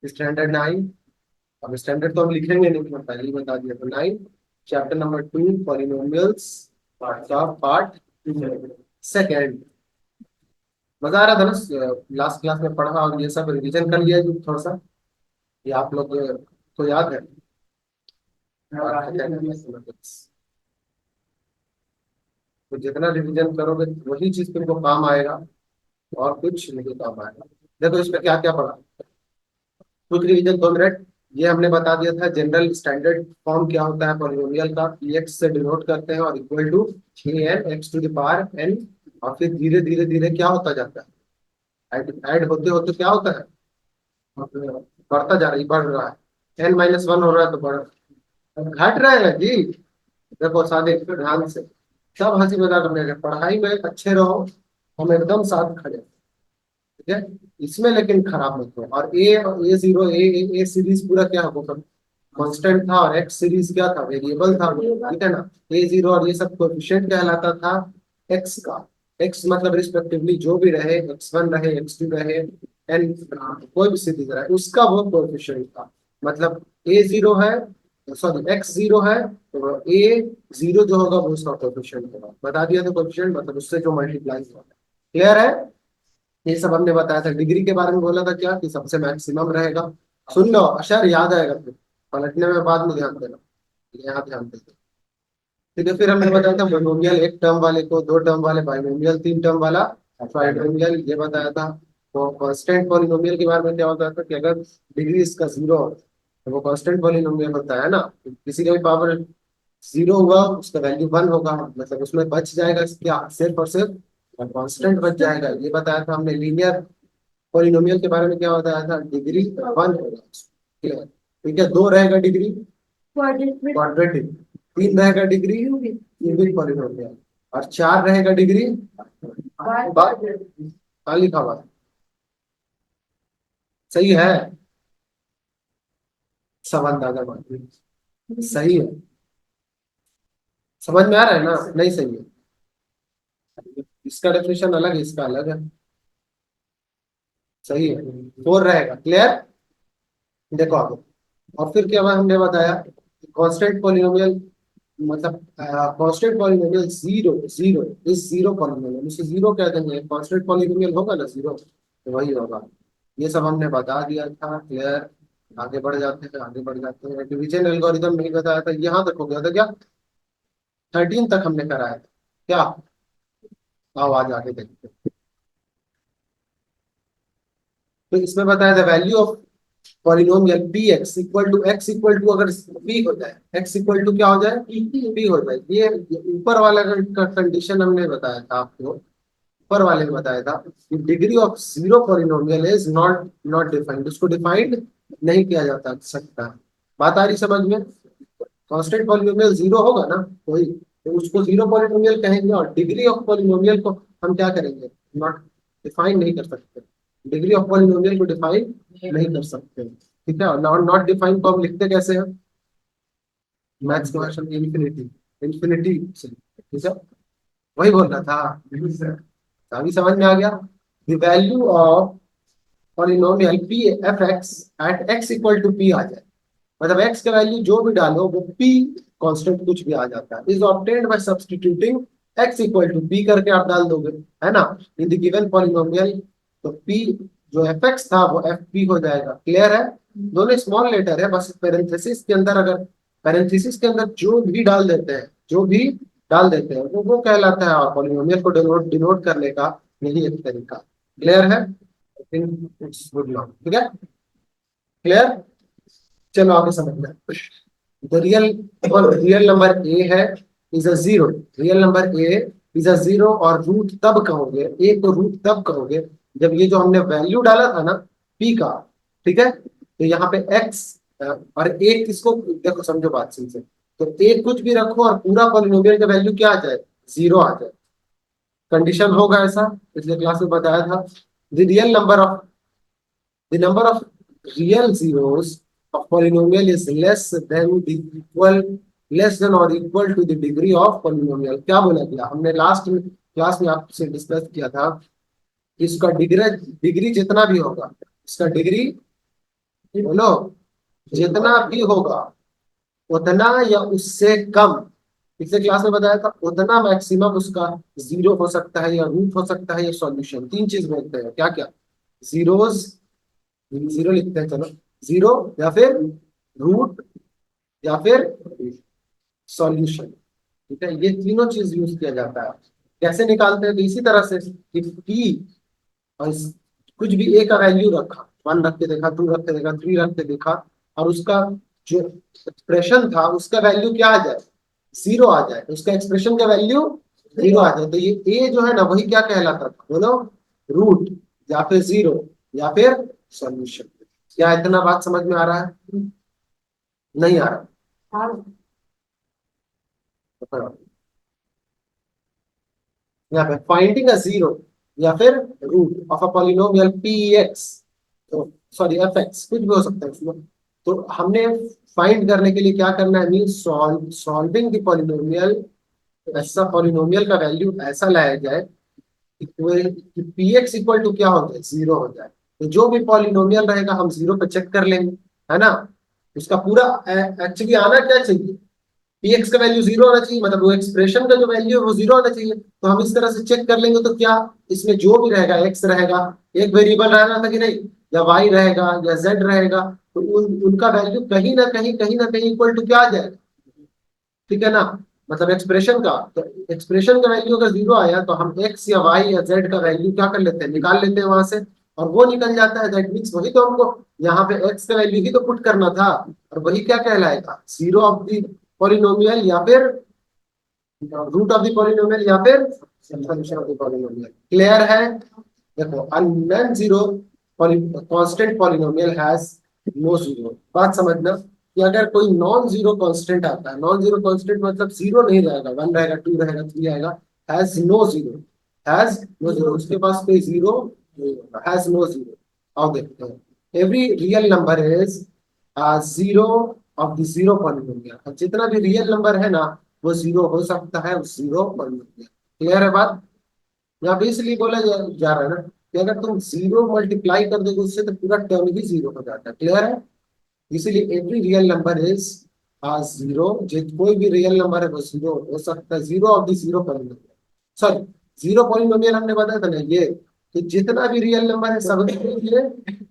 Standard 9। अब standard तो हम लिखेंगे नहीं, मैं पहले ही बता दिया। तो 9 चैप्टर नंबर 2 पॉलिनोमियल्स का पार्ट सेकेंड। मजा आ रहा था ना लास्ट क्लास में पढ़ा, और ये सब रिवीजन कर लिया जी थोड़ा सा। ये आप लोग को याद है? तो जितना रिवीजन करोगे वही चीज तुमको काम आएगा, और कुछ नहीं काम आएगा। देखो इसमें क्या क्या पढ़ा। Quick revision 2 minute. ये हमने बता दिया था जनरल स्टैंडर्ड फॉर्म क्या होता है पॉलिनोमियल का, एक्स से डिनोट करते हैं और equal to a n x to the power n. और फिर धीरे धीरे धीरे क्या होता जाता है, ऐड होते होते क्या होता है, बढ़ता जा रहा है, बढ़ रहा है, n-1 हो रहा है तो बढ़ घट रहा है ना जी। देखो सादे ध्यान से, सब हंसी मजाक करने लगे, पढ़ाई में अच्छे रहो, हम एकदम साथ खड़े, ठीक है। इसमें लेकिन खराब मत हो। और ए जीरो ए सीरीज पूरा क्या होगा, कांस्टेंट था, और एक्स सीरीज क्या था, वेरिएबल था, ठीक है ना। ए जीरो और ये सब कोएफिशिएंट कहलाता था एक्स का। एक्स मतलब रिस्पेक्टिवली जो भी रहे, x1 रहे, x2 रहे, एन कोई भी सीरीज रहे, उसका वो कोएफिशिएंट था। मतलब ए जीरो है, सॉरी एक्स जीरो है, तो ए जीरो जो होगा वो उसका कोएफिशिएंट होगा। बता दिया था कोएफिशिएंट मतलब उससे जो मल्टीप्लाई होगा। क्लियर है? ये सब हमने बताया था। डिग्री के बारे में बोला था क्या, कि सबसे मैक्सिमम रहेगा। सुन लो अशर, याद आएगा फिर पलटने में, बाद में ध्यान देना, यहाँ ध्यान देना। ठीक है, फिर हमने बताया था मोनोमियल एक टर्म वाले को, 2 टर्म वाले, बाइनोमियल 3 टर्म वाला, ट्राइनोमियल ये बताया था। तो कांस्टेंट पॉलिनोमियल के बारे में क्या होता था कि अगर डिग्री इसका 0 हो तो वो कांस्टेंट पॉलिनोमियल होता है ना। किसी का भी पावर 0 हुआ उसका वैल्यू 1 होगा, मतलब उसमें बच जाएगा क्या, सिर्फ और सिर्फ कांस्टेंट बच जाएगा। ये बताया था हमने। लीनियर पॉलिनोमियल के बारे में क्या बताया था, डिग्री 1 होगा। ठीक है, 2 रहेगा डिग्री क्वाड्रेटिक, 3 रहेगा डिग्री क्यूबिक पॉलिनोमियल, और 4 रहेगा डिग्री हाँ लिखा हुआ है। सही है, सब अंदाजा मान सही है। समझ में आ रहा है ना, नहीं सही है? इसका डेफिनेशन अलग है, इसका अलग है। सही है, 4 रहेगा। क्लियर? देखो आगे। और फिर क्या हुआ, हमने बताया कांस्टेंट पॉलिनोमियल मतलब कांस्टेंट पॉलिनोमियल जीरो जीरो इस जीरो पॉलिनोमियल, उसे जीरो कह देंगे। कांस्टेंट पॉलिनोमियल होगा ना जीरो, तो वही होगा। ये सब हमने बता दिया था। क्लियर? आगे बढ़ जाते हैं, आगे बढ़ जाते हैं। डिवीजन एल्गोरिदम नहीं बताया था, यहाँ तक हो गया था क्या, 13 तक हमने कराया था क्या। आओ आज आगे देखते हैं। तो इसमें बताया था value of polynomial P x equal to x equal to, अगर पी हो जाए, एक्स इक्वल टू क्या हो जाए, पी हो जाए। ये ऊपर वाला का कंडीशन हमने बताया था आपको, ऊपर वाले में बताया था कि degree of zero polynomial is not not defined, उसको डिफाइंड नहीं किया जाता सकता। बात आ रही समझ में? कांस्टेंट पॉलिनोमियल जीरो होगा ना कोई, तो उसको जीरो पॉलिनोमियल कहेंगे, और डिग्री ऑफ पॉलिनोमियल को हम क्या करेंगे, नॉट डिफाइन नहीं कर सकते। डिग्री ऑफ पॉलिनोमियल को डिफाइन नहीं कर सकते, ठीक है। और नॉट डिफाइन को हम लिखते कैसे हैं, मैथ्स के भाषा में इन्फिनिटी, इन्फिनिटी से, ठीक है। वही बोल रहा था, अभी समझ में आ गया। The value of polynomial p of x at x equal to p आ जाए, मतलब एक्स का वैल्यू जो भी डालो वो पी कांस्टेंट कुछ भी आ जाता है, is obtained by substituting x equal to p करके आप डाल दोगे, है ना, इन द गिवन पॉलिनोमियल। तो पी जो एफ एक्स था वो एफ पी हो जाएगा। क्लियर है? दोनों स्मॉल लेटर है, बस पेरेंथेसिस के अंदर, अगर पेरेंथेसिस के अंदर जो भी डाल देते हैं, जो भी डाल देते हैं वो कहलाता है। और पॉलिनोमियल को डिनोट डिनोट करने का यही एक तरीका। क्लियर है? इट्स गुड नाउ, ठीक है। क्लियर? चलो आगे समझना। द रियल नंबर ए है, is a zero. Real number A is a zero, और रूट तब कहोगे, ए को रूट तब कहोगे जब ये जो हमने वैल्यू डाला था ना पी का, ठीक है, तो यहाँ पे एक्स और ए किसको, देखो समझो बात सही से। तो ए कुछ भी रखो और पूरा पॉलिनोमियल का वैल्यू क्या आ जाए, जीरो आ जाए। कंडीशन होगा ऐसा, पिछले क्लास में बताया था। The real number of The number of real zeros of polynomial is less than or equal to the degree of polynomial। क्या बोला गया हमने लास्ट क्लास में आपसे डिस्कस किया था, इसका डिग्री डिग्री जितना भी होगा, इसका डिग्री बोलो, जितना भी होगा उतना या उससे कम, पिछले क्लास में बताया था, उतना मैक्सिमम उसका जीरो हो सकता है या रूट हो सकता है या सॉल्यूशन, तीन चीज बोलते हैं, क्या क्या? जीरोस, जीरो लिखते हैं, चलो, जीरो या फिर रूट या फिर सॉल्यूशन। ठीक है, ये तीनों चीज यूज किया जाता है। कैसे निकालते हैं? तो इसी तरह से कि पी, और कुछ भी ए का वैल्यू रखा, वन रख के देखा, टू रख के देखा, थ्री रख के देखा, और उसका जो एक्सप्रेशन था उसका वैल्यू क्या आ जाए? जीरो आ जाए, उसका एक्सप्रेशन का वैल्यू जीरो आ जाए, तो ये ए जो है ना वही क्या कहलाता था, बोलो? रूट या फिर जीरो या फिर सॉल्यूशन। क्या इतना बात समझ में आ रहा है? नहीं आ रहा? हाँ। यहाँ पे फाइंडिंग अ जीरो या फिर root of a polynomial P X, तो सॉरी एफ एक्स, कुछ भी हो सकता है उसमें। तो हमने फाइंड करने के लिए क्या करना है, मीन सॉल्विंग द पॉलिनोमियल, ऐसा पॉलिनोमियल का वैल्यू ऐसा लाया जाए कि पी एक्स इक्वल टू क्या हो जाए, जीरो हो जाए। तो जो भी पॉलिनोमियल रहेगा हम जीरो पे चेक कर लेंगे, है ना? उसका पूरा एक्चुअली आना क्या चाहिए, पी एक्स का वैल्यू जीरो होना चाहिए, मतलब वो एक्सप्रेशन का जो वैल्यू है वो जीरो होना चाहिए। तो हम इस तरह से चेक कर लेंगे, तो क्या इसमें जो भी रहेगा, एक्स रहेगा, एक वेरिएबल रहना था कि नहीं, या वाई रहेगा या जेड रहेगा, तो उनका वैल्यू कहीं ना कहीं इक्वल टू क्या आ जाएगा, ठीक है ना? मतलब एक्सप्रेशन का, तो एक्सप्रेशन का वैल्यू अगर जीरो आया तो हम एक्स या वाई या जेड का वैल्यू क्या कर लेते हैं, निकाल लेते हैं वहां से, और वो निकल जाता है, दैट मीन्स वही तो हमको यहाँ पे एक्स का वैल्यू ही तो पुट करना था, और वही क्या कहलाएगा, जीरो ऑफ द पॉलिनोमियल या फिर रूट ऑफ द पॉलिनोमियल या फिर function of the polynomial. Clear है? देखो, a non-zero constant polynomial has no zero। बात समझना कि अगर कोई नॉन जीरो कांस्टेंट आता है, नॉन जीरो कांस्टेंट मतलब जीरो नहीं रहेगा, वन रहेगा, टू रहेगा, थ्री आएगा, has no zero, has no zero, उसके पास कोई जीरो नहीं होगा, हैज नो जीरो। आओ देखते हैं, every real number is zero of the zero polynomial, जितना भी रियल नंबर है ना वो जीरो हो सकता है उस जीरो पॉलिनोमियल। क्लियर है बात? यहाँ पे इसलिए बोला जा रहा है ना कि अगर तुम जीरो मल्टीप्लाई कर दोगे उससे तो पूरा टर्म ही जीरो हो जाता है। क्लियर है? इसीलिए every real number is zero, जो कोई भी रियल नंबर है वो जीरो हो सकता है, zero of the zero polynomial. Sorry, zero polynomial हमने बताया था ना ये, कि जितना भी रियल नंबर है सब के लिए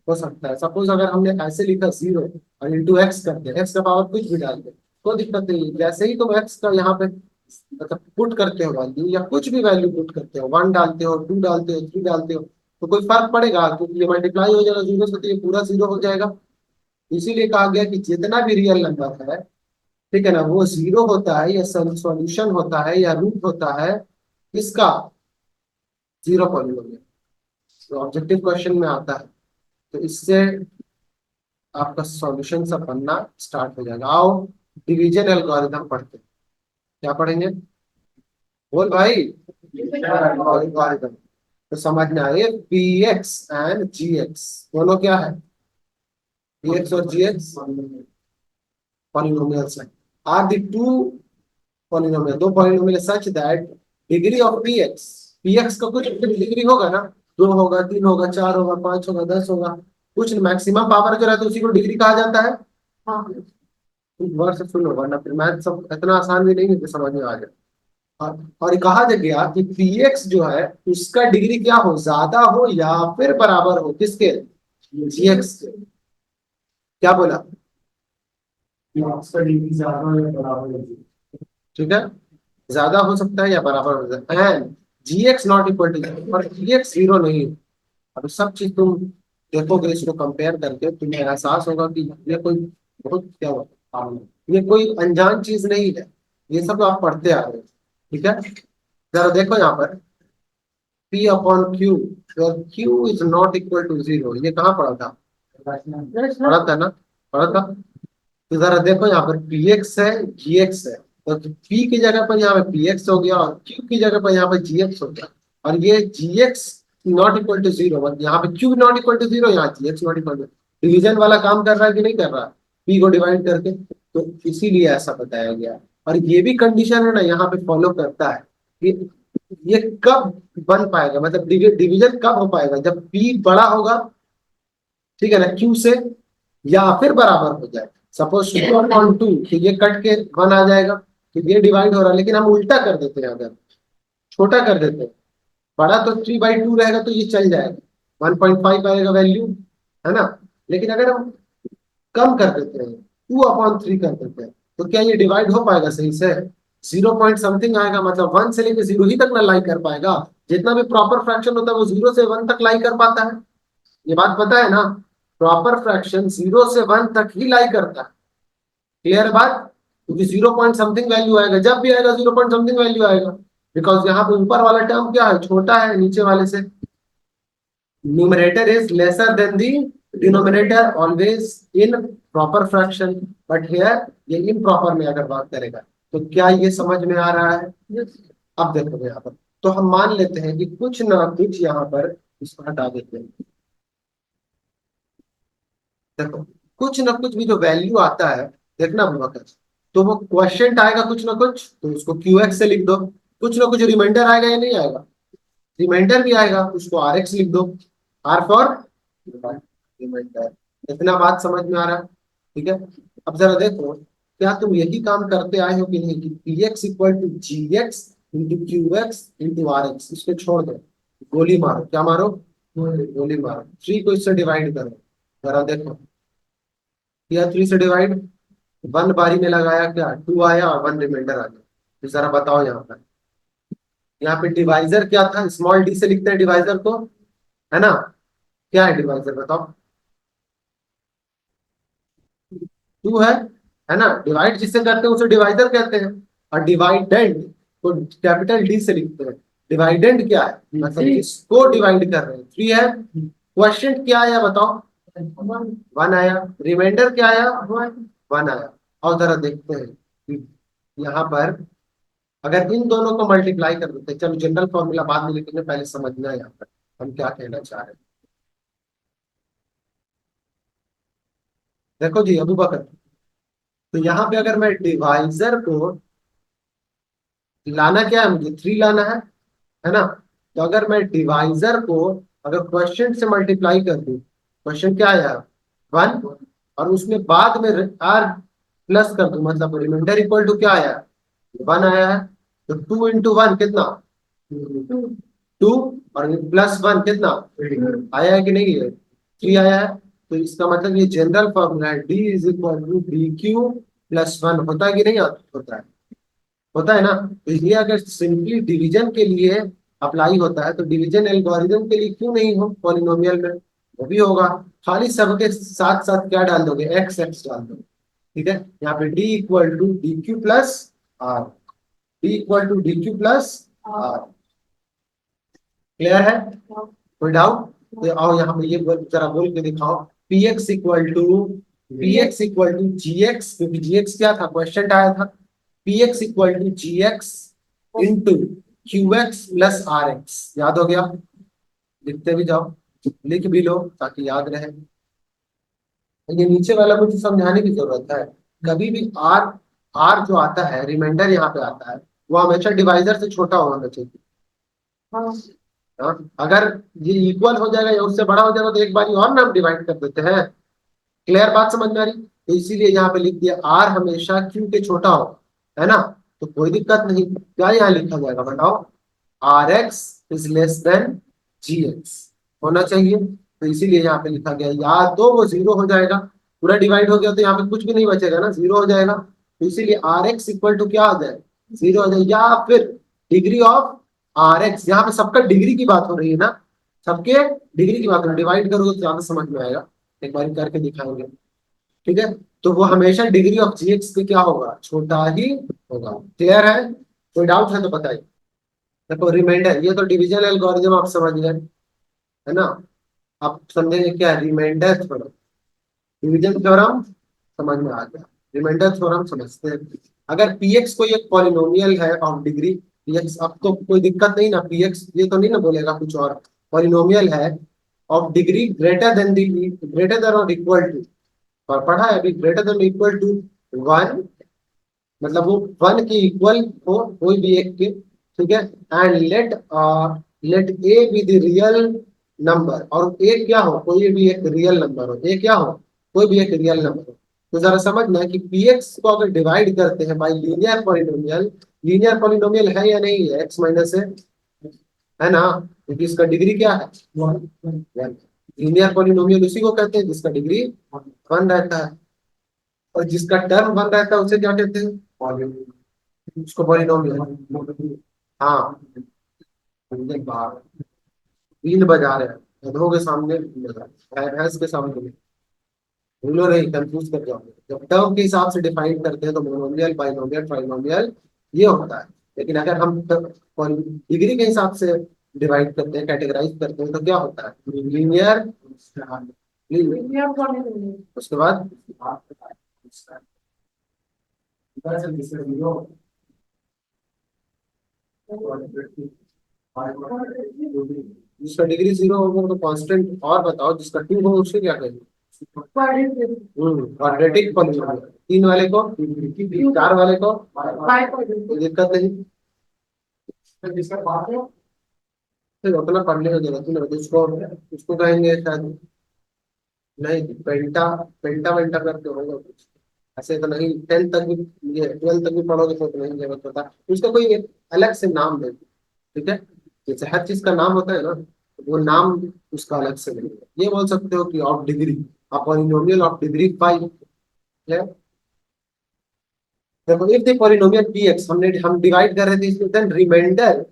हो सकता है। सपोज अगर हमने ऐसे लिखा जीरो और इंटू एक्स करते हैं, एक्स का पावर कुछ भी डाल दे, कोई दिक्कत नहीं है। जैसे ही तुम एक्स का यहाँ पे मतलब पुट करते हो वैल्यू, या कुछ भी वैल्यू पुट करते हो, वन डालते हो, टू डालते हो, थ्री डालते हो, तो कोई फर्क पड़ेगा? क्योंकि ये मल्टीप्लाई हो जाएगा जीरो से, तो ये पूरा जीरो हो जाएगा। इसीलिए कहा गया कि जितना भी रियल नंबर है, ठीक है ना, वो जीरो होता है या सॉल्यूशन होता है या रूट होता है इसका, जीरो पॉलिनोमियल। तो ऑब्जेक्टिव क्वेश्चन में आता है, तो इससे आपका सॉल्यूशन सब बनना स्टार्ट हो जाएगा। आओ डिवीजन एल्गोरिथम पढ़ते हैं। क्या पढ़ेंगे? बोल भाई। एल्गोरिथम। तो समझना है, P X and G X दोनों क्या है, पी एक्स और जी एक्स पॉलिनोमियल्स है, आर द टू पॉलिनोमियल, दो polynomial such that degree of P X का कुछ डिग्री होगा ना, दो होगा, तीन होगा, चार होगा, पांच होगा, 10 होगा, कुछ मैक्सिमम पावर जो रहता है उसी को डिग्री कहा जाता है। हाँ, वर्ड से सुन लो, वरना फिर मैथ सब इतना आसान भी नहीं है कि समझ में आ जाए। और ये कहा गया कि पी एक्स जो है उसका डिग्री क्या हो, ज्यादा हो या फिर बराबर हो, किसके, जी एक्स के। क्या बोला? उसका डिग्री ज्यादा हो या बराबर हो, ठीक है, ज्यादा हो सकता है या बराबर हो सकता है, and G x not equal to, और जी एक्स जीरो नहीं है। अब सब चीज तुम देखोगे, इसको कंपेयर करके तुम्हें एहसास होगा कि ये कोई बहुत क्या होता है, ये कोई अनजान चीज नहीं है, ये सब आप पढ़ते आ रहे हो। ठीक है, जरा देखो यहाँ पर, P upon Q, Q is not equal to zero, ये कहाँ पढ़ा था? पढ़ा था ना? पढ़ा था। तो जरा देखो यहाँ पर पी एक्स है, जी एक्स है, तो पी की जगह पर यहाँ पे पी एक्स हो गया, और क्यू की जगह पर यहाँ पे जी एक्स हो गया, और ये g x not equal to zero, यहाँ पे q not equal to zero, यहाँ g x not equal to, division वाला काम कर रहा है कि नहीं कर रहा, पी को डिवाइड करके, तो इसीलिए ऐसा बताया गया। और ये भी कंडीशन है ना यहाँ पे फॉलो करता है कि ये कब बन पाएगा, मतलब डिवीजन कब हो पाएगा, जब पी बड़ा होगा, ठीक है ना, क्यू से, या फिर बराबर हो जाए। सपोज 2/2, तो ये कट के 1 आ जाएगा, तो ये डिवाइड हो रहा है, लेकिन हम उल्टा कर देते हैं, अगर छोटा कर देते हैं, बड़ा तो 3/2 रहेगा तो ये चल जाएगा, 1.5 आएगा वैल्यू, है ना। लेकिन अगर हम कम कर देते हैं, 2/3 कर देते हैं, तो क्या ये डिवाइड हो पाएगा सही से? 0 पॉइंट समथिंग आएगा, मतलब 1 से लेकर 0 ही तक ना लाई कर पाएगा। जितना भी प्रॉपर फ्रैक्शन होता है वो 0 से 1 तक लाई कर पाता है, ये बात पता है ना। प्रॉपर फ्रैक्शन 0 से 1 तक ही लाई करता है। क्लियर बात? क्योंकि 0 पॉइंट समथिंग वैल्यू आएगा, जब भी आएगा 0 पॉइंट समथिंग वैल्यू आएगा, बिकॉज यहाँ पे ऊपर वाला टर्म क्या है, छोटा है नीचे वाले से। Numerator is lesser than the denominator always in proper fraction, but here ये इम्प्रॉपर में अगर बात करेगा। तो क्या ये समझ में आ रहा है? अब देखो यहाँ पर, तो हम मान लेते हैं कि कुछ ना कुछ यहाँ पर इसको हटा देते हैं। देखो, कुछ ना कुछ भी जो वैल्यू आता है, देखना बुआ, तो वो क्वेश्चन आएगा कुछ ना कुछ, तो उसको क्यू एक्स से लिख दो। कुछ ना कुछ रिमाइंडर आएगा या नहीं आएगा? रिमाइंडर भी आएगा, उसको आर एक्स लिख दो, आर फॉर रिमाइंडर। इतना बात समझ में आ रहा है? ठीक है। अब जरा देखो, क्या तुम यही काम करते आए हो कि नहीं, कि P x equal to G X into Q X into R X, इसको छोड़ दो, गोली मारो। क्या मारो? गोली मारो। 3 को इससे डिवाइड करो, जरा देखो, किया 3 से डिवाइड, 1 बारी में लगाया, क्या 2 आया और 1 रिमाइंडर आ गया। तो जरा बताओ यहाँ पर, यहाँ पे डिवाइजर क्या था, स्मॉल डी से लिखते हैं डिवाइजर को, है ना। क्या है डिवाइजर बताओ? 2 है ना। डिवाइड जिससे करते हैं उसे डिवाइजर कहते हैं, और डिवाइडेंड को कैपिटल डी से लिखते हैं। डिवाइडेंड क्या है, मतलब इसको डिवाइड कर रहे हैं। 3 है। क्वेश्चन क्या आया बताओ? 1 आया। रिमाइंडर क्या आया? 1 आया। और जरा देखते हैं कि यहाँ पर अगर इन दोनों को मल्टीप्लाई कर देते हैं, चलो जनरल फॉर्मूला बाद में लिखेंगे, पहले समझना है यहाँ पर हम क्या कहना चाह रहे हैं। देखो जी अबू बकर, तो यहाँ पे अगर मैं डिवाइजर को लाना, क्या है मुझे 3 लाना है ना। तो अगर मैं डिवाइजर को अगर क्वेश्चन से मल्टीप्लाई कर दूं, क्वेश्चन क्या आया 1, और उसमें बाद में आर प्लस कर दूं, मतलब रिमाइंडर इक्वल टू क्या आया 1 आया है। तो 2 into 1 कितना 2, और +1 कितना आया है कि नहीं है 3 आया है। तो इसका मतलब ये जनरल फॉर्मूला है, D is equal to D Q +1। होता है कि नहीं होता है? होता है ना। तो ये अगर सिंपली डिवीजन के लिए अप्लाई होता है, तो डिवीजन एल्गोरिदम के लिए क्यों नहीं हो पॉलिनोमियल में? वो भी होगा। खाली सबके साथ साथ क्या डाल दोगे, एक्स एक्स डाल दोगे। ठीक है। यहाँ पे D equal to D Q plus R, D equal to D Q plus R. Clear है? कोई डाउट? तो आओ यहाँ पे ये जरा बोल के दिखाओ, P x equal to G X, क्योंकि जी एक्स क्या था, क्वेश्चन आया था। P x equal to G X into Q X plus R X. याद हो गया? लिखते भी जाओ, लिख भी लो ताकि याद रहे। ये नीचे वाला मुझे समझाने की जरूरत है। कभी भी आर, आर जो आता है रिमाइंडर यहाँ पे आता है, वो हमेशा डिवाइजर से छोटा होना चाहिए। हाँ, अगर ये इक्वल हो जाएगा या उससे बड़ा हो जाएगा तो एक बार और ना हम डिवाइड कर देते हैं। क्लियर बात समझ में आ रही? तो इसीलिए यहाँ पे लिख दिया आर हमेशा क्यू के छोटा हो, है ना। तो कोई दिक्कत नहीं, क्या यहाँ लिखा जाएगा बताओ, R X is less than G X होना चाहिए। तो इसीलिए यहाँ पे लिखा गया, या तो वो 0 हो जाएगा, पूरा डिवाइड हो गया तो यहाँ पे कुछ भी नहीं बचेगा ना, 0 हो जाएगा। तो इसीलिए आर एक्स इक्वल टू क्या हो जाए, 0 हो जाए, या फिर डिग्री ऑफ आर एक्स। यहाँ पे सबका डिग्री की बात हो रही है ना, सबके डिग्री की बात हो रही है। डिवाइड करोगे तो ज्यादा समझ में आएगा, एक बार करके दिखाएंगे। ठीक है। तो वो हमेशा डिग्री ऑफ जी एक्स पे क्या होगा, छोटा ही होगा। क्लियर है? कोई डाउट है तो बताइए। देखो रिमाइंडर, ये तो डिवीजन एल्गोरिथम आप समझ गए, है ना। आप समझेंगे क्या रिमाइंडर थ्योरम, डिवीजन थ्योरम समझ में आ गया, रिमाइंडर थ्योरम समझते हैं। अगर पीएक्स कोई एक पॉलिनोमियल है ऑफ डिग्री पीएक्स, अब तो कोई दिक्कत नहीं ना, पीएक्स ये तो नहीं ना बोलेगा कुछ और, पॉलिनोमियल है of degree greater than the, greater than और इक्वल टू, और पढ़ा है अभी, ग्रेटर देन इक्वल टू 1, मतलब वो 1 के इक्वल हो कोई भी एक के। ठीक है। And let A be the real number, और ए क्या हो, कोई भी एक रियल नंबर हो, ए क्या हो कोई भी एक रियल नंबर हो। तो जरा समझना है कि px को अगर डिवाइड करते हैं bye linear polynomial, linear polynomial है या नहीं है x माइनस है ना, क्योंकि इसका डिग्री क्या है, वन। लीनियर पॉलिनोमियल उसी को कहते हैं जिसका डिग्री वन रहता है, और जिसका टर्म वन रहता है उसे क्या कहते हैं, उसको पॉलिनोमियल। हाँ, बीन बजा रहे हैं, गधों के सामने बीन बजा रहे हैं, भैंस के सामने नहीं। भूलो नहीं, कंफ्यूज कर जाओगे। जब टर्म के हिसाब से डिफाइन करते हैं तो मोनोमियल, बाइनोमियल, ट्राइनोमियल ये होता है। लेकिन अगर हम डिग्री के हिसाब से डिवाइड करते हैं, कैटेगराइज करते हैं, तो क्या होता है, लीनियर। उसके बाद जिसका डिग्री जीरो होगा तो कांस्टेंट, और बताओ जिसका टू हो उससे क्या कहेंगे, क्वाड्रेटिक पॉलिनोमियल। तीन वाले को, चार वाले को कोई दिक्कत नहीं, फिर उतना पढ़ने की जरूरत नहीं है। उसको उसको कहेंगे शायद, नहीं पेंटा, पेंटा वेंटा करके होगा कुछ, ऐसे तो नहीं। टेंथ तक भी, ये ट्वेल्थ तक भी पढ़ोगे तो नहीं जरूरत होता। उसका कोई एक अलग से नाम दे, ठीक है। जैसे हर चीज का नाम होता है ना, वो नाम उसका अलग से नहीं है। ये बोल सकते हो कि of degree, polynomial of degree 5 है। देखो इफ द पॉलिनोमियल px, हम डिवाइड कर रहे थे इसमें, देन रिमाइंडर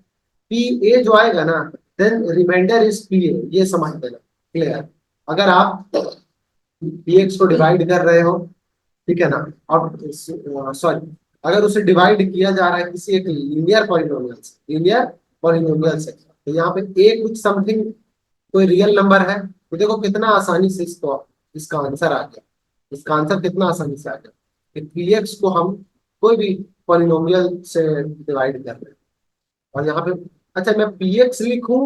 pa जो आएगा ना, देन रिमाइंडर इज pa, ये समझ लेना, क्लियर। अगर आप px को डिवाइड कर रहे हो, ठीक है ना, और सॉरी, अगर उसे डिवाइड किया जा रहा है किसी एक लीनियर पॉलिनोमियल से, लीनियर पॉलिनोमियल से, तो यहाँ पे a कुछ समथिंग कोई रियल नंबर है, तो देखो कितना आसानी से इसको, इसका आंसर आ गया। इसका आंसर कितना आसानी से आ गया कि px को हम कोई भी पॉलिनोमियल से डिवाइड कर रहे हैं। और यहाँ पे, अच्छा मैं px लिखूं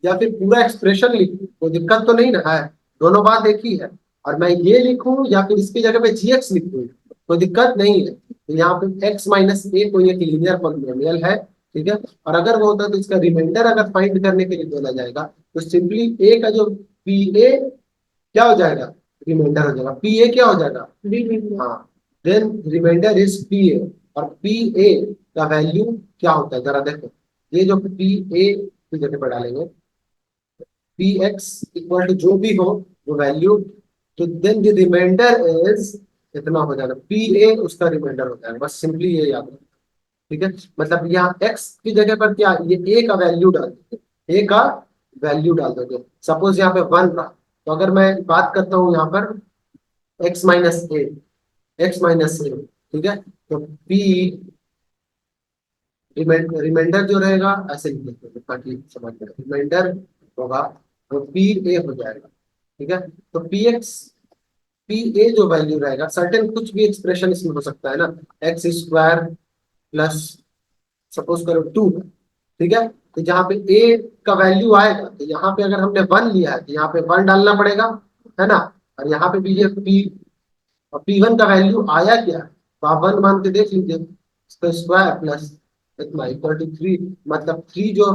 या फिर पूरा एक्सप्रेशन लिखूं, कोई दिक्कत तो नहीं ना है, दोनों बात एक ही है। और मैं ये लिखूं या फिर इसकी जगह पे gx लिखूं, कोई दिक्कत नहीं है। तो यहाँ पे x माइनस ए कोई एक लीनियर पॉलिनोमियल है, ठीक है। और अगर वो होता है तो इसका रिमाइंडर अगर फाइंड करने के लिए बोला जाएगा, तो सिंपली ए का जो पी ए क्या हो जाएगा, रिमाइंडर हो जाएगा। पी ए क्या हो जाएगा, हाँ, then remainder is P A. और पी ए का वैल्यू क्या होता है जरा देखो, ये जो पी ए की जगह पर डालेंगे, पी एक्स इक्वल टू जो भी हो वो वैल्यू, तो देन द रिमाइंडर इज इतना हो जाएगा, पी ए उसका रिमाइंडर होता है। बस सिंपली ये याद रखो, ठीक है। मतलब यहाँ x की जगह पर क्या, ये a का वैल्यू डाल दोगे, a का वैल्यू डाल दोगे। सपोज यहाँ पे 1 रहा, तो अगर मैं बात करता हूँ यहाँ पर x माइनस ए, एक्स माइनस ए, ठीक है। तो p रिमाइंडर जो रहेगा ऐसे लिख देते हैं ताकि समझ में, रिमाइंडर होगा वो पी ए हो जाएगा, ठीक है। तो पी एक्स, पी ए जो वैल्यू रहेगा, सर्टेन कुछ भी एक्सप्रेशन इसमें हो सकता है ना, एक्स स्क्वायर प्लस सपोज करो 2, ठीक है। तो जहाँ पे ए का वैल्यू आएगा, तो यहाँ पे अगर हमने 1 लिया है तो यहाँ पे 1 डालना पड़ेगा, है ना। और यहाँ पे भी ये पी, P1 का वैल्यू आया क्या, तो आप 1 मान के देख लीजिए, इसका स्क्वायर प्लस इतना इक्वल टू 3। मतलब 3 जो,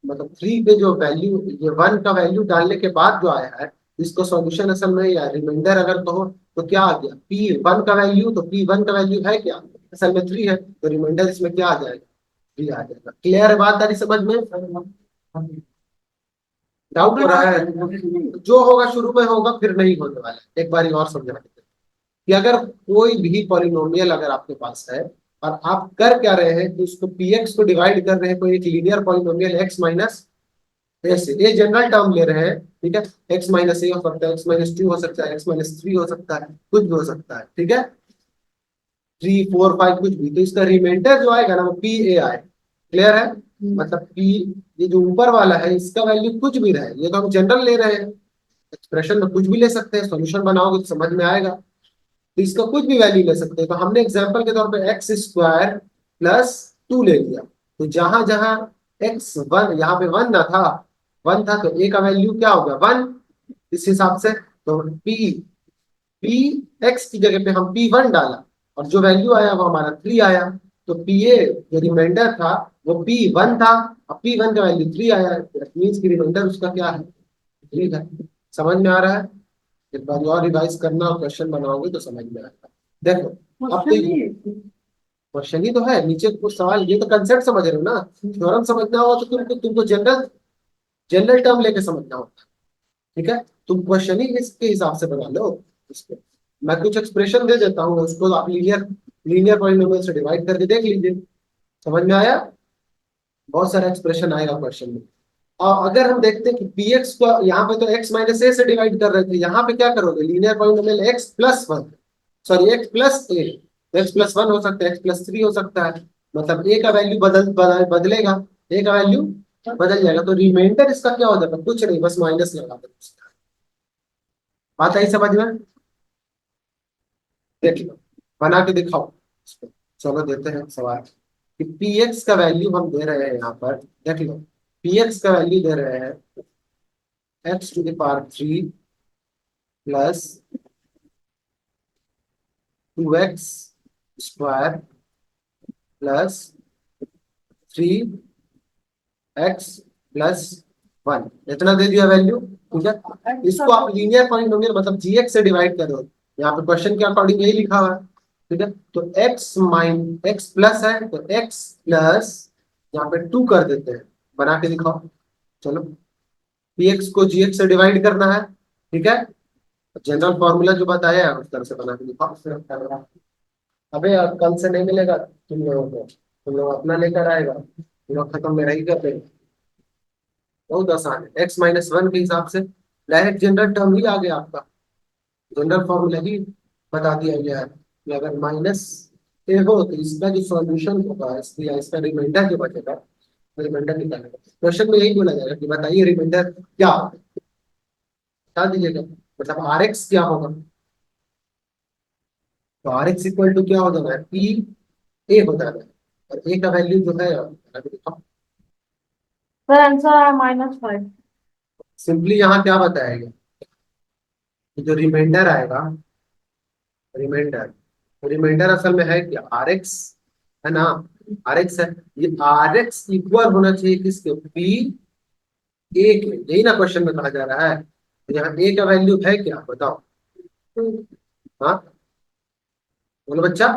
मतलब 3 पे जो वैल्यू, ये 1 का वैल्यू डालने के बाद जो आया है, इसको सॉल्यूशन असल में या रिमाइंडर अगर कहो तो क्या आ गया, P1 का वैल्यू, तो P1 का वैल्यू है क्या, असल में 3 है, तो रिमाइंडर इसमें क्या आ जाएगा, 3 आ जाएगा। क्लियर है बात, सारी समझ में, डाउट हो रहा है, जो होगा शुरू में होगा फिर नहीं होने वाला है। एक बार और समझा देते हैं कि अगर कोई भी पॉलिनोमियल अगर आपके पास है, और आप कर क्या रहे हैं कि उसको px को डिवाइड कर रहे हैं कोई एक लीनियर पॉलिनोमियल x माइनस ए से, ये जनरल टर्म ले रहे हैं, ठीक है। x माइनस ए हो सकता है, x माइनस 2 हो सकता है, x माइनस 3 हो सकता है, कुछ भी हो सकता है, ठीक है। 3 4 5 कुछ भी, तो इसका रिमाइंडर जो आएगा ना वो पी ए आए। क्लियर है, मतलब पी, ये जो ऊपर वाला है इसका वैल्यू कुछ भी रहे, ये तो हम जनरल ले रहे हैं, एक्सप्रेशन में कुछ भी ले सकते हैं, सॉल्यूशन बनाओगे तो समझ में आएगा। तो इसका कुछ भी वैल्यू ले सकते हैं। तो हमने एग्जांपल के तौर पे एक्स स्क्वायर प्लस 2 ले लिया, तो जहां जहां एक्स 1, यहाँ पे 1 ना था, 1 था, तो ए का वैल्यू क्या होगा 1, इस हिसाब से। तो पी, पी एक्स की जगह पे हम P1 डाला, और जो वैल्यू आया वो हमारा 3 आया। तो पी ए जो रिमाइंडर था वो P1 था, और P1 का वैल्यू 3 आया, मीन्स की रिमाइंडर उसका क्या है, 3 है। समझ में आ रहा है, एक बार और रिवाइज करना और क्वेश्चन बनाओगे तो समझ में आएगा। देखो अब तो क्वेश्चन ही तो है, नीचे कुछ सवाल, ये तो कंसेप्ट समझ रहे हो ना। थ्योरम समझना हो तो तुमको तुमको जनरल जनरल टर्म लेके समझना होता है। ठीक है, तुम क्वेश्चन ही इसके हिसाब से बना लो इसको। मैं कुछ एक्सप्रेशन दे देता हूँ, उसको आप लीनियर लीनियर पॉलिनोमियल से डिवाइड करके देख लीजिए। समझ में आया? बहुत सारा एक्सप्रेशन आएगा क्वेश्चन में। और अगर हम देखते हैं कि px को यहाँ पे तो x माइनस ए से डिवाइड कर रहे थे, यहाँ पे क्या करोगे, linear polynomial x plus one, sorry x plus a, x plus one हो सकता है, x प्लस थ्री हो सकता है, मतलब a का वैल्यू बदलेगा, a का वैल्यू बदल जाएगा, तो रिमाइंडर इसका क्या हो जाएगा, कुछ नहीं, बस माइनस लगा दो। बात आई समझ में? देख लो, बना के दिखाओ इसको। चलो देते हैं सवाल कि px का वैल्यू हम दे रहे हैं यहाँ पर। देख लो, px का वैल्यू दे रहे हैं x to the power three plus two X square plus three X plus one, इतना दे दिया वैल्यू। ठीक है, इसको आप लीनियर पॉलिनोमियल मतलब जीएक्स से डिवाइड करो। यहाँ पे क्वेश्चन के अकॉर्डिंग यही लिखा हुआ है। ठीक है, तो एक्स प्लस है तो एक्स प्लस यहाँ पे टू कर देते हैं, बना के दिखाओ। चलो, पी एक्स को जी एक्स से डिवाइड करना है। ठीक है, जनरल फॉर्मूला जो बताया है उस तरह से बना के दिखाओ। अबे यार, कल से नहीं मिलेगा तुम लोगों को, तुम लोग अपना लेकर आएगा, तुम लोग खत्म मेरा ही कर देंगे। बहुत आसान है, एक्स माइनस वन के हिसाब से डायरेक्ट जनरल टर्म ही आ गया आपका, जनरल फॉर्मूला ही बता दिया गया है कि अगर माइनस ए हो तो इसका जो सॉल्यूशन होगा, इसका इसका रिमाइंडर जो बचेगा, रिमाइंडर निकालेगा। क्वेश्चन में यही बोला जाएगा कि बताइए रिमाइंडर क्या होगा, बता दीजिएगा, मतलब आर एक्स क्या होगा। तो आर एक्स इक्वल टू क्या हो जाना है, पी ए हो जाना है, और ए का वैल्यू जो है सर आंसर है -5। सिंपली यहाँ क्या बताएगा, जो रिमाइंडर आएगा, रिमाइंडर रिमाइंडर असल में है क्या, आर एक्स है ना, आर एक्स है, ये आर एक्स इक्वल होना चाहिए किसके, पी ए के, यही ना क्वेश्चन में कहा जा रहा है। तो यहाँ ए का वैल्यू है क्या बताओ। हाँ बोलो बच्चा।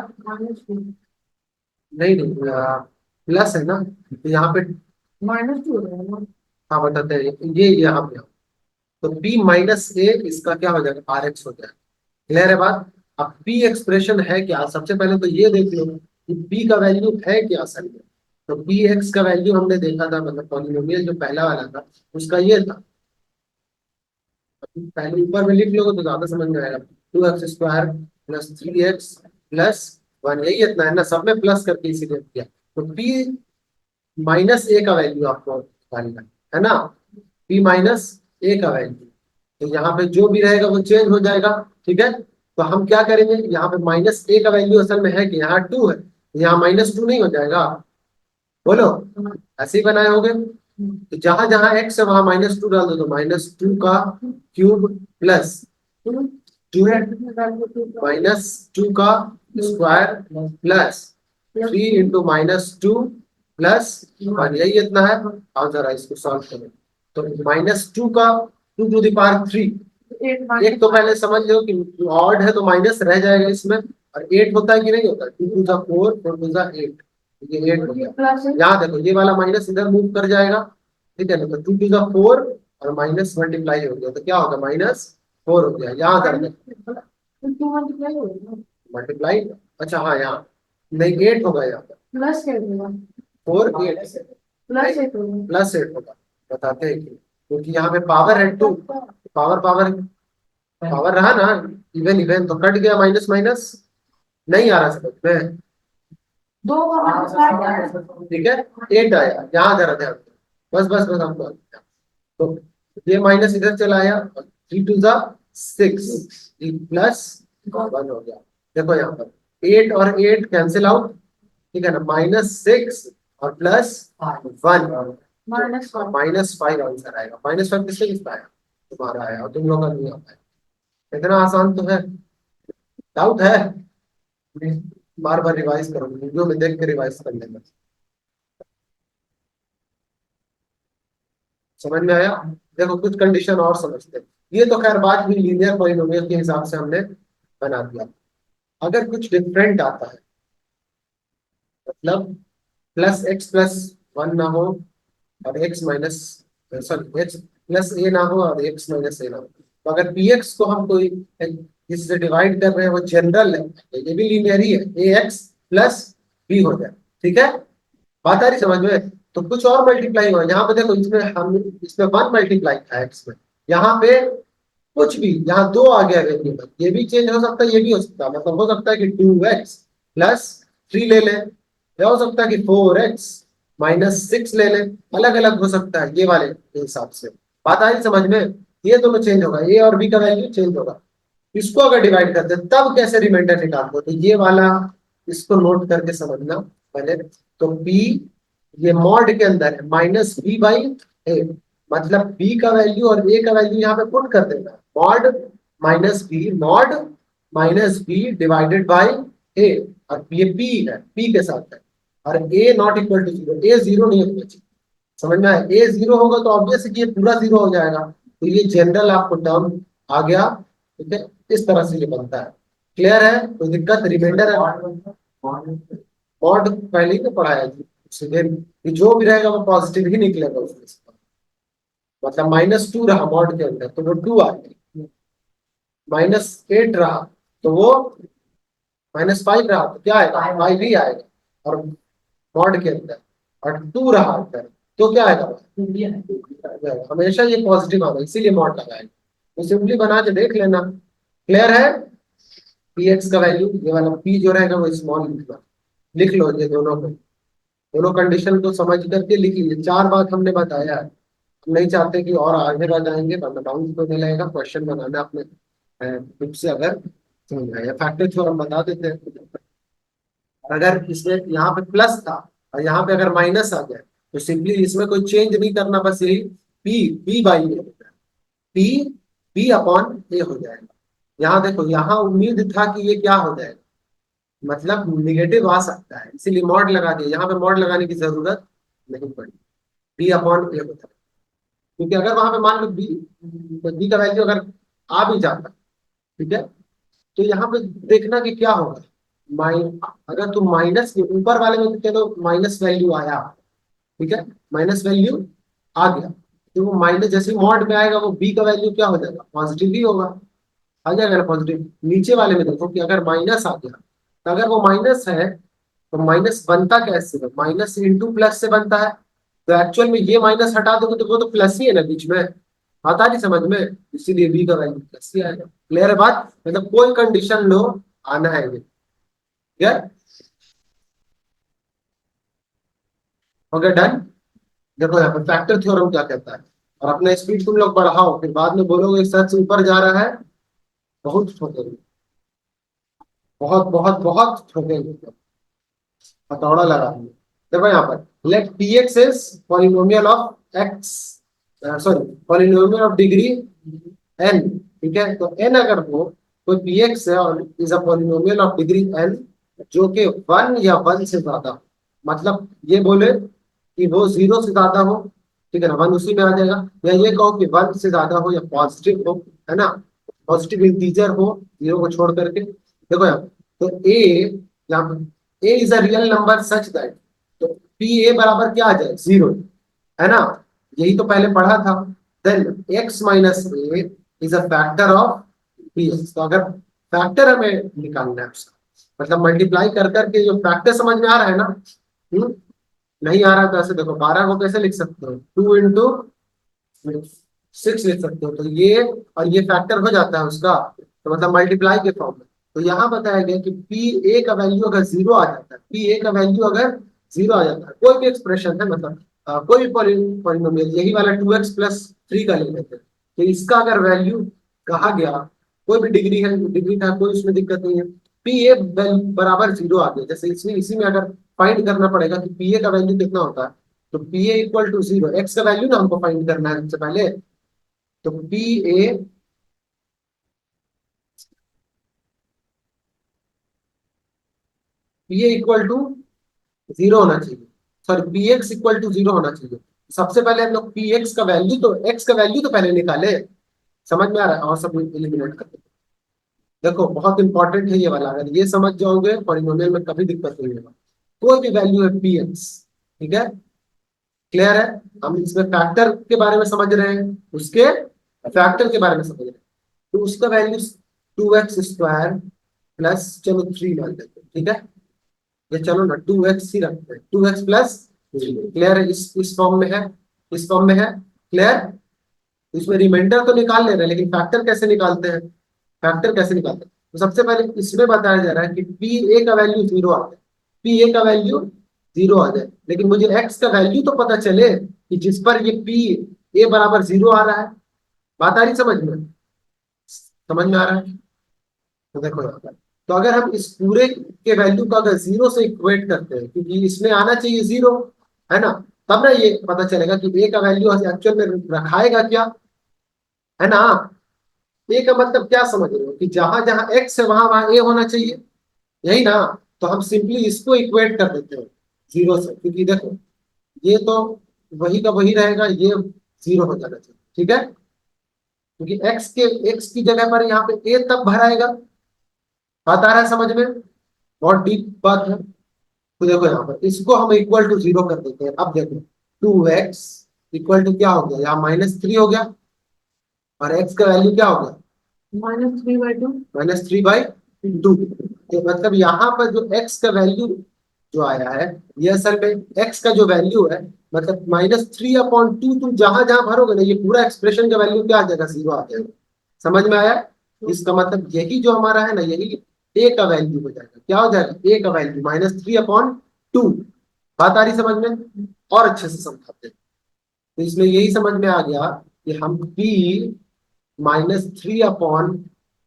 नहीं नहीं, प्लस है ना, तो यहाँ पे -2 हो जाएगा। हाँ बताते हैं, ये यहाँ पे तो p माइनस ए इसका क्या हो जाएगा, आर एक्स हो जाएगा। क्लियर है बात? अब p एक्सप्रेशन है क्या, सबसे पहले तो ये देख लो कि p का वैल्यू है क्या असल में। तो p x का वैल्यू हमने देखा था, मतलब पॉलिनोमियल जो पहला वाला था उसका ये था। पहले ऊपर में लिख लोगे तो ज्यादा समझ में आएगा, two X square plus three X plus one, यही इतना है ना, सब में प्लस करके इसीलिए किया। तो p माइनस ए का वैल्यू आपको निकालना है ना, p माइनस ए का वैल्यू, तो यहाँ पे जो भी रहेगा वो चेंज हो जाएगा। ठीक है, तो हम क्या करेंगे, यहाँ पे माइनस ए का वैल्यू असल में है कि यहाँ टू है, तो यहाँ माइनस टू नहीं हो जाएगा, बोलो, ऐसे ही बनाए होगे। तो जहां जहां एक्स है वहां माइनस टू डाल दो, तो माइनस टू का cube plus two minus two का square plus three into minus two plus one, यही इतना है। और जरा इसको सॉल्व करें, तो माइनस टू का टू टू दावर थ्री, एक तो पहले समझ लो कि ऑड है तो माइनस रह जाएगा इसमें, और एट होता है कि नहीं होता, टू टू जा फोर, फोर टू जा एट, ये एट हो गया। यहाँ देखो ये वाला माइनस इधर मूव कर जाएगा। ठीक है ना, तो टू टू जा फोर और माइनस मल्टीप्लाई हो गया तो क्या होगा, माइनस फोर हो गया। यहाँ कर दे मल्टीप्लाई, अच्छा हाँ यहाँ नहीं, एट होगा यहाँ पर, प्लस कर दूंगा। फोर एट, प्लस 8 होगा। प्लस एट होगा, बताते हैं क्यों, क्योंकि यहाँ पे पावर है टू, पावर पावर पावर रहा ना, इवन इवन तो कट गया, माइनस माइनस नहीं आ रहा समझ में। दो का -5 ठीक है, एट आया, यहाँ जरा ध्यान दो। बस बस बस हमको, तो ये माइनस इधर चला आया, थ्री टू जा सिक्स प्लस वन हो गया। देखो यहाँ पर एट और एट कैंसिल आउट, ठीक है ना, माइनस सिक्स और plus one, minus five answer आएगा। माइनस फाइव किससे किसका आया, तुम्हारा आया, और तुम लोग का नहीं आता है। इतना आसान तो है, डाउट है, बार बार रिवाइज करो, वीडियो में देख के रिवाइज कर लेना। समझ में आया? देखो कुछ कंडीशन और समझते हैं। ये तो खैर बात हुई लीनियर पॉलिनोमियल के हिसाब से हमने बना दिया। अगर कुछ डिफरेंट आता है, मतलब प्लस एक्स प्लस वन ना हो और x minus, sorry x plus a ना हो और एक्स माइनस ए ना हो, तो अगर पी एक्स को हम कोई जिससे डिवाइड कर रहे हैं वो जनरल है, ये भी लीनियर ही है, ए एक्स प्लस बी हो जाए। ठीक है, बात आ रही समझ में? तो कुछ और मल्टीप्लाई हुआ यहाँ पे, देखो इसमें हम इसमें वन मल्टीप्लाई था एक्स में, यहाँ पे कुछ भी, यहाँ दो आ गया वेरिएबल, ये भी चेंज हो सकता है, ये भी हो सकता है। मतलब हो सकता है कि 2x प्लस 3 ले लें, या हो सकता है कि 4x माइनस 6 ले लें, अलग अलग हो सकता है ये वाले के हिसाब से। बात आई समझ में? ये दोनों चेंज होगा, ए और बी का वैल्यू चेंज होगा। इसको अगर डिवाइड करते हैं तब कैसे रिमाइंडर निकालते हो, तो ये वाला इसको नोट करके समझना पहले। तो बी ये मॉड के अंदर है माइनस बी बाई ए, मतलब बी का वैल्यू और ए का वैल्यू यहाँ पे पुट कर देना, mod minus b, mod minus b divided by a, और ये पी है, पी के साथ है, और a not equal to zero, a zero नहीं होना चाहिए। समझ में आया? ए जीरो होगा तो ऑब्वियस है कि ये पूरा जीरो हो जाएगा, तो ये जनरल आपको टर्म आ गया। ठीक है, इस तरह से ये बनता है। क्लियर है? कोई दिक्कत? रिमाइंडर है? मॉड पहले ही तो पढ़ाया जी, सीधे कि जो भी रहेगा वो पॉजिटिव ही निकलेगा उसमें से। मतलब -2 रहा मॉड के अंदर तो वो 2 आ गया, -8 रहा तो वो -5 रहा तो क्या आएगा? 5 ही आएगा। और मॉड के अंदर और 2 रहा अंदर तो क्या आएगा? हमेशा ये पॉजिटिव आएगा, इसीलिए मॉड लगाएगा। तो सिंपली बना के देख लेना। क्लियर है? पी एक्स का वैल्यू ये वाला पी जो रहेगा वो स्मॉल लिखना, लिख लो ये दोनों को, दोनों कंडीशन को समझ करके लिख लीजिए। 4 बात हमने बताया है, हम नहीं चाहते कि और आगे बढ़ जाएंगे, वरना डाउन तो नहीं लगेगा। क्वेश्चन बनाना अपने बुक से अगर समझ आए, फैक्टर थ्योरम बता देते हैं। अगर इसमें यहाँ पे प्लस था और यहाँ पे अगर माइनस आ गया, तो सिंपली इसमें कोई चेंज नहीं करना, बस यही p p by a, p p upon a हो जाएगा। यहाँ देखो, यहाँ उम्मीद था कि ये क्या हो जाएगा, मतलब निगेटिव आ सकता है, इसीलिए मॉड लगा दिया। यहाँ पे मॉड लगाने की जरूरत नहीं पड़ी, बी अपॉन ए होता है। क्योंकि अगर वहां पे मान लो बी, बी का वैल्यू अगर आ भी जाता, ठीक है, तो यहाँ पे देखना कि क्या होगा। माइन अगर तुम माइनस के ऊपर वाले में चलो माइनस वैल्यू आया, ठीक है, माइनस वैल्यू आ गया, तो वो माइनस जैसे मॉड में आएगा वो बी का वैल्यू क्या हो जाएगा? पॉजिटिव ही होगा, आ जाएगा ना पॉजिटिव। नीचे वाले में देखो कि अगर माइनस आ गया, तो अगर वो माइनस है तो माइनस बनता कैसे है? माइनस इंटू प्लस से बनता है, तो एक्चुअल में ये माइनस हटा दोगे तो वो तो प्लस ही है ना बीच में। आता नहीं समझ में? इसीलिए बी का वैल्यू प्लस ही आएगा। क्लियर है बात? मतलब कोई कंडीशन लो, आना है ये। क्लियर हो गया? डन। देखो यहाँ पे फैक्टर थ्योरम क्या कहता है, और अपना स्पीड तुम लोग बढ़ाओ, फिर बाद में बोलोगे सच ऊपर जा रहा है, बहुत ठोकेंगे, बहुत बहुत बहुत ठोकेंगे, हथौड़ा लगा दिए। देखो यहाँ पर let P X is polynomial of X, sorry polynomial of degree N. ठीक है, तो एन अगर हो, कोई पी एक्स है और is a polynomial of degree N, जो कि 1 या 1 से ज्यादा हो। मतलब ये बोले कि वो 0 से ज्यादा हो, ठीक है ना, 1 उसी में आ जाएगा। या ये कहो कि 1 से ज्यादा हो या पॉजिटिव हो, है ना, पॉजिटिव इंटीजर हो 0 को छोड़ करके। देखो यहाँ, तो ए, यहाँ a is a real number such that, तो पी ए बराबर क्या आ जाए? 0, है ना, यही तो पहले पढ़ा था। Then X minus A is a factor of P X. तो अगर फैक्टर हमें निकालना है उसका, मतलब मल्टीप्लाई कर करके जो फैक्टर, समझ में आ रहा है ना? नहीं आ रहा तो ऐसे देखो, 12 को कैसे लिख सकते हो? 2 into 6 लिख सकते हो, तो ये और ये फैक्टर हो जाता है उसका, तो मतलब मल्टीप्लाई के फॉर्म में। तो यहाँ बताया गया कि पी ए का वैल्यू अगर 0 आ जाता है, पी ए का वैल्यू अगर 0 आ जाता है, कोई भी एक्सप्रेशन है, मतलब कोई भी पॉलिनोमियल, यही वाला 2x+3 का ले लेते हैं, तो इसका अगर वैल्यू कहा गया, कोई भी डिग्री है, डिग्री का कोई उसमें दिक्कत नहीं है, पी ए बराबर 0 आ गया, जैसे इसमें इसी में अगर फाइंड करना पड़ेगा कि पी ए का वैल्यू कितना होता है, तो P A equal to 0, X का वैल्यू ना हमको फाइंड करना है सबसे पहले, तो P A, P A equal to 0 होना चाहिए, sorry P x equal to 0 होना चाहिए। सबसे पहले हम लोग पी एक्स का वैल्यू तो एक्स का वैल्यू तो पहले निकाले, समझ में आ रहा है, और सब एलिमिनेट करते। देखो बहुत इंपॉर्टेंट है ये वाला, अगर ये समझ जाओगे पॉलिनोमियल में कभी दिक्कत नहीं होगा। कोई भी वैल्यू है पी एक्स, ठीक है, क्लियर है। हम इसमें फैक्टर के बारे में समझ रहे हैं, उसके फैक्टर के बारे में समझ रहे हैं। तो उसका वैल्यू 2x² प्लस चलो 3 मान लेते हैं, ठीक है। ये चलो ना 2x ही रखते हैं, 2x प्लस 3, क्लियर है। इस फॉर्म में है, इस फॉर्म में है, क्लियर। इसमें रिमाइंडर तो निकाल ले रहे हैं, लेकिन फैक्टर कैसे निकालते हैं, फैक्टर कैसे निकालते हैं। तो सबसे पहले इसमें बताया जा रहा है कि पी ए का वैल्यू 0 आ जाए, पी ए का वैल्यू 0 आ जाए, लेकिन मुझे एक्स का वैल्यू तो पता चले कि जिस पर ये पी ए बराबर 0 आ रहा है। बात आ रही समझ में, समझ में आ रहा है। तो देखो यहाँ पर, तो अगर हम इस पूरे के वैल्यू का अगर 0 से इक्वेट करते हैं, क्योंकि इसमें आना चाहिए 0, है ना, तब ना ये पता चलेगा कि ए का वैल्यू एक्चुअल में रखाएगा क्या, है ना। ए का मतलब क्या समझ रहे हो कि जहां जहां एक्स है वहां वहां ए होना चाहिए, यही ना। तो हम सिंपली इसको इक्वेट कर देते हैं 0 से, क्योंकि देखो ये तो वही का वही रहेगा, ये 0 हो जाना चाहिए, ठीक है। क्योंकि एक्स की जगह पर यहाँ पे ए तब भराएगा। बात आ रहा है समझ में, बहुत डीप बात है। तो देखो यहाँ पर इसको हम इक्वल टू 0 कर देते हैं। अब देखो 2x इक्वल टू क्या हो गया, यहाँ -3 हो गया, और x का वैल्यू क्या हो गया, -3/2। -3/2। तो मतलब यहाँ पर जो x का वैल्यू जो आया है, ये असल में x का जो वैल्यू है, मतलब -3/2, तुम जहां जहां भरोगे ना, ये पूरा एक्सप्रेशन का वैल्यू क्या आ जाएगा, 0 आ जाएगा। समझ में आया। इसका मतलब यही जो हमारा है ना, यही a का वैल्यू हो जाएगा, क्या हो जाएगा, a का वैल्यू -3/2। बात आ रही समझ में, और अच्छे से समझाते हैं। तो इसमें यही समझ में आ गया कि हम p -3 अपॉन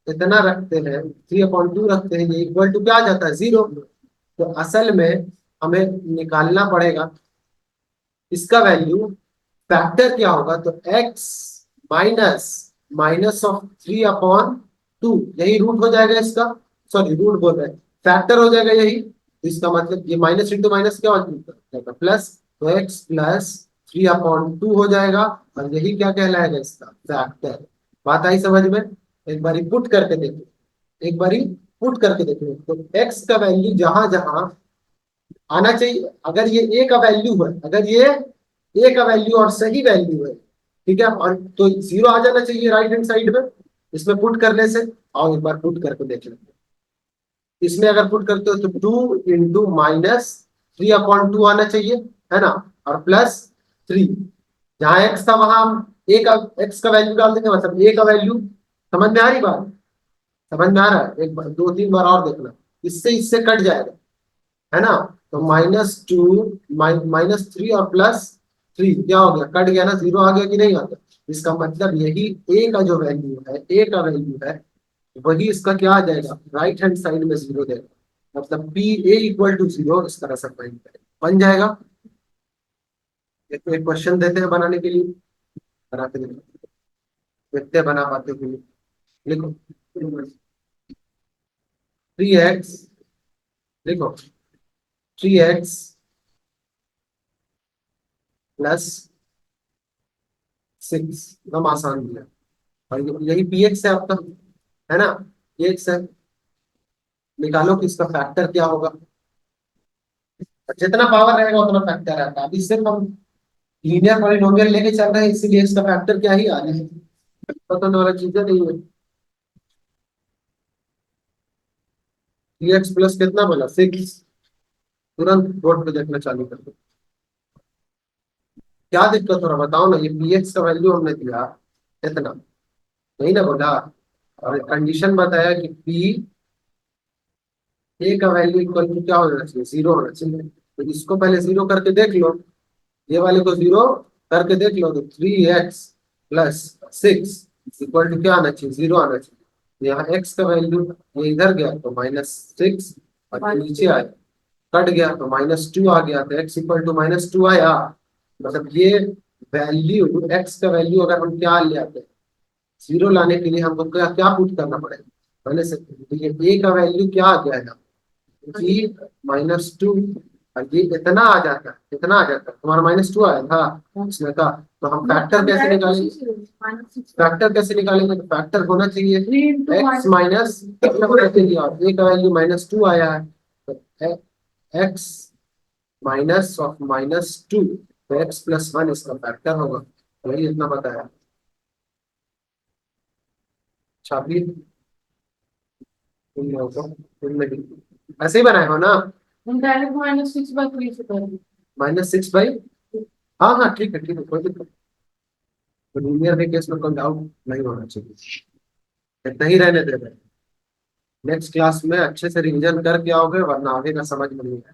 इतना रखते हैं, 3/2 रखते हैं, ये इक्वल टू क्या आ जाता है, 0। तो असल में हमें निकालना पड़ेगा इसका वैल्यू, फैक्टर क्या होगा, तो x माइनस -3/2, यही रूट हो जाएगा इसका, सॉरी रूट बोल रहे हैं, फैक्टर हो जाएगा यही। तो इसका मतलब ये माइनस इंटू माइनस क्या हो जाएगा, प्लस, तो x प्लस 3/2 हो जाएगा, और यही क्या कहलाएगा, इसका फैक्टर। बात आई समझ में। एक बारी पुट करके देखो, एक बारी पुट करके देखो, तो x का वैल्यू जहां जहां आना चाहिए, अगर ये ए का वैल्यू है, अगर ये ए का वैल्यू और सही वैल्यू है, ठीक है, और तो 0 आ जाना चाहिए राइट हैंड साइड में, इसमें पुट करने से। और एक बार पुट करके देख लेते हैं, इसमें अगर पुट करते हो तो 2 × -3/2 आना चाहिए, है ना, और प्लस 3, जहां एक्स था वहां हम ए का एक्स का वैल्यू डाल देंगे, मतलब ए का वैल्यू। समझ में आ रही बात, समझ में आ रहा है, एक बार 2-3 बार और देखना, इससे इससे कट जाएगा, है ना। तो -2 -3 और +3 क्या हो गया, कट गया ना, 0 आ गया कि नहीं आ गया। इसका मतलब यही a का जो वैल्यू है, a का वैल्यू है, वही इसका क्या आ जाएगा, राइट हैंड साइड में 0 देगा। मतलब पी ए इक्वल टू 0 इस तरह से फाइंड करें, बन जाएगा। एक तो एक क्वेश्चन देते हैं बनाने के लिए, बनाते हैं, देखते हैं बना पाते हैं कि नहीं। लिखो 3x, लिखो 3x +6, एकदम आसान दिया। और यही पी एक्स है आपका, है ना, पी एक्स है। निकालो कि इसका फैक्टर क्या होगा, और जितना पावर रहेगा उतना फैक्टर रहता है। अभी सिर्फ हम लीनियर पॉलिनोमियल लेके चल रहे हैं, इसीलिए इसका फैक्टर क्या ही आ रही है, पता वाला चीजें नहीं है। 3x प्लस कितना बोला, 6, तुरंत बोर्ड पे देखना चालू कर दो। क्या दिक्कत हो रहा बताओ ना, ये पी एक्स का वैल्यू हमने दिया इतना, नहीं ना बोला, और कंडीशन बताया कि पी ए का वैल्यू इक्वल टू क्या होना चाहिए, 0 होना चाहिए। तो इसको पहले 0 करके देख लो, ये वाले को 0 करके देख लो, तो 3x + 6 इक्वल टू क्या आना चाहिए, 0 आना चाहिए। तो यहाँ x का वैल्यू ये इधर गया तो -6, और ये नीचे आया कट गया तो -2 आ गया, तो x इक्वल टू -2 आया। मतलब ये वैल्यू, x का वैल्यू अगर हम क्या ले आते हैं, 0 लाने के लिए हमको क्या क्या पुट करना पड़ेगा पहले से। तो ये a का वैल्यू क्या आ गया है, 3 -2, और ये इतना आ जाता है, इतना आ जाता है, तुम्हारा -2 आया था इसमें का, तो हम फैक्टर कैसे निकालेंगे? फैक्टर कैसे निकालेंगे? तो फैक्टर होना चाहिए x माइनस, एक का वैल्यू -2 आया है, तो x माइनस ऑफ -2, तो x प्लस 1 इसका फैक्टर होगा, वही इतना बताया। छापी तुम लोगों को, तुमने भी ऐसे ही बनाए हो ना? हम डायरेक्ट -6/3 से कर देंगे। -6/, हाँ हाँ ठीक है, कोई दिक्कत नहीं। लीनियर के केस में कोई डाउट नहीं होना चाहिए, इतना ही रहने दे रहे। नेक्स्ट क्लास में अच्छे से रिवीजन करके आओगे, वरना आगे का समझ में नहीं आएगा।